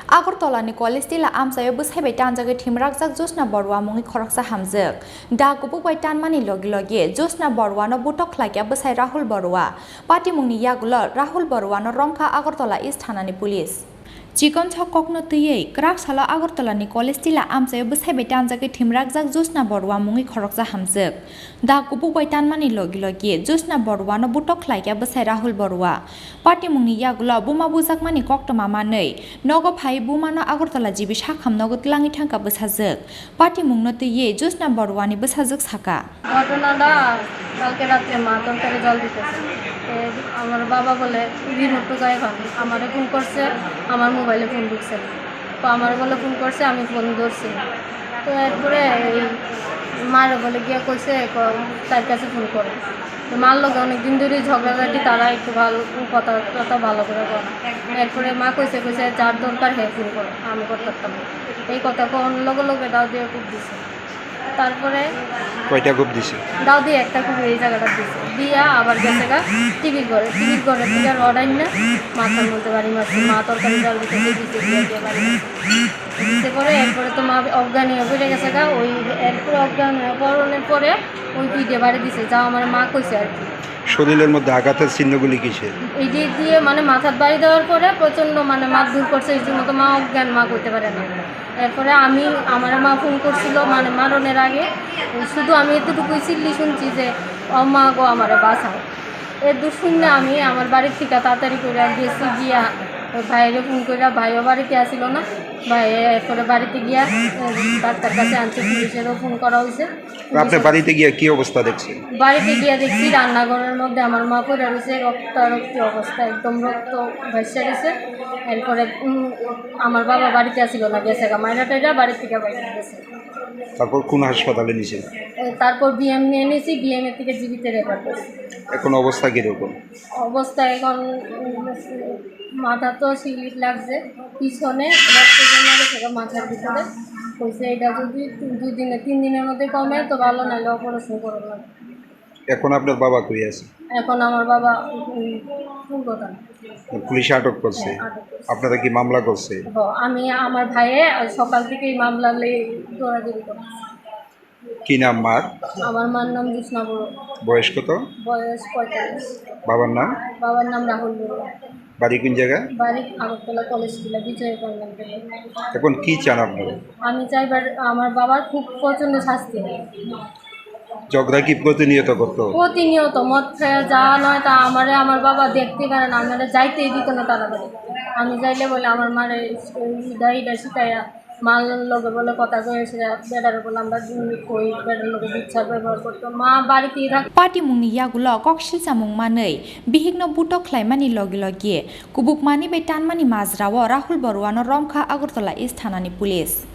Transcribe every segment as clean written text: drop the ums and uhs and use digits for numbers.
Agartalani College Tilla Amchaio Bwsai Tanjagwi Thowimwrajak Joshna Barua Mungwi Khoroksa Hamjwk Da Kubuk Tanmani Logi Joshna Barua no Butok Khlaikya Bwsai Rahul Barua Party Mungni Yagulo Rahul Barua no Rongkha Agartala East Thanani Police Chikon Chokokno Tiyei Krak Sala Agartalani College Tilla Amchaio Bwsai Tanjagwi Thowimwrajak Joshna Barua Mungwi Khoroksa Hamjwk Da Kubuk Tanmani Logi Joshna Barua no Butok Khlaikya Bwsai Rahul Barua Party Mungni Yagulo Buma Bujakmani Koktoma Manei Nogo Phai Bumano Agartala Jibi Shakham Nogo Tlangi Thangka Bwsajak Party Mungno Tiyei Joshna Barua ni Bwsajak Saka ঘটনাটা কালকে রাতে মা তরকারি জল দিতেছে আমার বাবা বলে রিমোট গায়ে ভাবি আমারে ফোন করছে আমার মোবাইলে ফোন ঢুকছে তো আমার বলে ফোন করছে আমি ফোন ধরছি তো এরপরে এই মারে বলে গিয়ে কইছে তার কাছে ফোন করে তো মার লোকে অনেকদিন ধরে ঝগড়াঝাটি তারা একটু ভালো কথা ভালো করে করে এরপরে মা কইছে যার দরকার হ্যাঁ ফোন করে আমি করতে পারতাম এই কথা কোন লগে দাও দিয়ে খুব দিছে তারপরে কয়টা গ্রুপ দিছে দাও দিয়ে একটা খুব এই জায়গাটা দিছে দিয়া আবার গেছে গা টিভির ঘরে থেকে রডাইন না মাথার মধ্যে বাড়ি মারছে মা তরকারি জল দিতে দিয়ে বাড়ি দিতে পরে এরপরে তো মা অজ্ঞান হয়ে পড়ে গেছে গা ওই এরপরে অজ্ঞান হয়ে পরে ওই পিঠে বাড়ি দিছে যা আমার মা কইছে আর কি শরীরের মধ্যে আঘাতের চিহ্নগুলি কিসের এই দিয়ে মানে মাথার বাড়ি দেওয়ার পরে প্রচণ্ড মানে মারধর করছে এই মতো মা অজ্ঞান মা করতে পারে না এরপরে আমার মা ফোন করছিল মানে মারণের আগে শুধু আমি এতটুকুই চিল্লি শুনছি যে মা গো আমারে বাঁচাও এর দূর শুনলে আমি আমার বাড়ির থেকে তাড়াতাড়ি করে গেছি গিয়া ভাইয়েরও ফোন করে ভাইও বাড়িতে আসিল না ভাই এরপরে বাড়িতে গিয়া ডাক্তার কাছে আনছে পুলিশেরও ফোন করা হয়েছে আপনার বাড়িতে গিয়ে কি অবস্থা দেখছেন বাড়িতে গিয়ে দেখছি রান্নাঘরের মধ্যে আমার মা পড়ে রয়েছে রক্তারক্তি অবস্থা একদম রক্ত ভাসে গেছে এরপরে আমার বাবা বাড়িতে আসিল না গেছে মাইরা টাইরা বাড়ি থেকে বাইরে গেছে তারপর কোন হাসপাতালে নিয়েছেন তারপর বিএম নিয়ে নিয়েছি বিএম এর থেকে জীবিতে রেফার করছি এখন অবস্থা কীরকম অবস্থা এখন মাথা তো সিলিট লাগছে পিছনে রক্ত জমা গেছে মাথার ভিতরে কইছে এটা যদি 2-3 দিনের মধ্যে কমে তো ভালো নাহলে অপারেশন করে লাগবে এখন আপনার বাবা কই আছে এখন আমার বাবা ফুলকোতা পুলিশ আটক করছে আপনারা কি মামলা করছে আমি আমার ভাইয়ে সকাল থেকেই মামলা দৌড়াদৌড়ি করছে কি নাম মার আমার মার নাম জোশনা বড়ুয়া বয়স কত বয়স 45 বাবার নাম রাহুল বড়ুয়া বাড়ি কোন জায়গা বাড়ি আগরতলা কলেজ টিলা বিজয় কল্যাণ এখন কি চান আপনারা আমি চাইবার আমার বাবার খুব প্রচণ্ড শাস্তি ঝগড়া কি প্রতিনিয়ত করতো প্রতিনিয়ত মদ খেয়ে যা নয় তা আমার বাবা দেখতে পারে না আমার যাইতেই দিত না তাড়াতাড়ি আমি যাইলে বলে আমার মারে ইডা শিখাইয়া মার লোকে বলে কথা কয়েছে বেড়ারে বলে আমরা কই বেড়ার লোকে বিচ্ছার ব্যবহার করতো মা বাড়িতেই থাক Party Mungni Yagulo Kokshil Samung Manei Bihigno Butok Klaimani Logi Kubuk Mani by Tanmani Mazrawa Rahul Barua no Rongkha Agartala East Thanani Police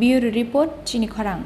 Bureau Report Chini Khorang